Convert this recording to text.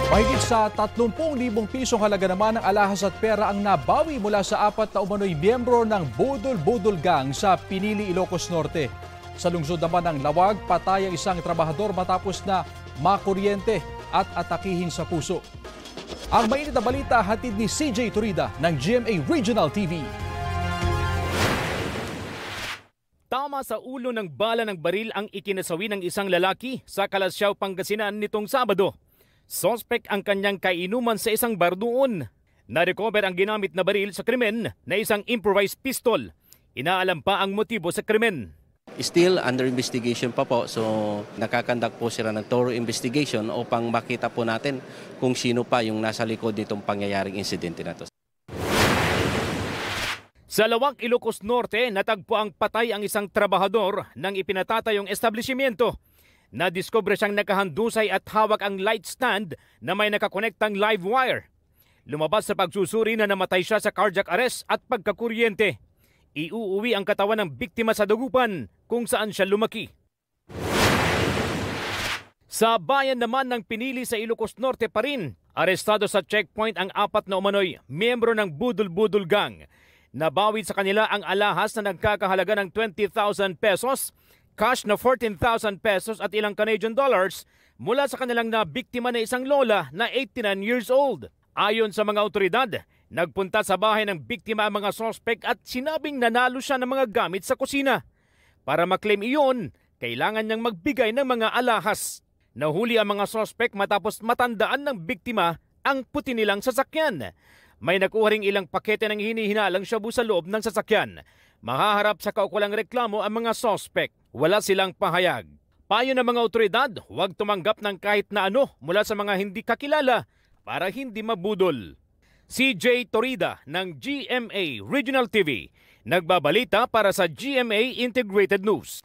Mahigit sa 30,000 pisong halaga naman ng alahas at pera ang nabawi mula sa 4 na umano'y miyembro ng Budol-Budol Gang sa Pinili, Ilocos Norte. Sa lungsod naman ng Lawag, patay ang isang trabahador matapos na makuryente at atakihin sa puso. Ang mainit na balita hatid ni CJ Torida ng GMA Regional TV. Tama sa ulo ng bala ng baril ang ikinasawi ng isang lalaki sa Kalasyaw, Pangasinan nitong Sabado. Suspect ang kanyang kainuman sa isang bar doon. Na-recover ang ginamit na baril sa krimen na isang improvised pistol. Inaalam pa ang motibo sa krimen. Still under investigation pa po, so nakakandak po sila ng thorough investigation upang makita po natin kung sino pa yung nasa likod nitong pangyayaring insidente na to. Sa Lawag, Ilocos Norte, natagpo ang patay ang isang trabahador ng ipinatatayong establishmento. Nadiskubre siyang nakahandusay at hawak ang light stand na may nakakonektang live wire. Lumabas sa pagsusuri na namatay siya sa cardiac arrest at pagkakuryente. Iuuwi ang katawan ng biktima sa Dagupan kung saan siya lumaki. Sa bayan naman ng Pinili sa Ilocos Norte pa rin, arestado sa checkpoint ang 4 na umano'y miyembro ng Budol-Budol Gang. Nabawi sa kanila ang alahas na nagkakahalaga ng 20,000 pesos, cash na 14,000 pesos at ilang Canadian dollars mula sa kanilang nabiktima na isang lola na 89 years old. Ayon sa mga otoridad, nagpunta sa bahay ng biktima ang mga sospek at sinabing nanalo siya ng mga gamit sa kusina. Para maklaim iyon, kailangan niyang magbigay ng mga alahas. Nahuli ang mga sospek matapos matandaan ng biktima ang puti nilang sasakyan. May nakuha ring ilang pakete ng hinihinalang shabu sa loob ng sasakyan. Mahaharap sa kaukulang reklamo ang mga sospek. Wala silang pahayag. Payo ng mga otoridad, huwag tumanggap ng kahit na ano mula sa mga hindi kakilala para hindi mabudol. CJ Torida ng GMA Regional TV, nagbabalita para sa GMA Integrated News.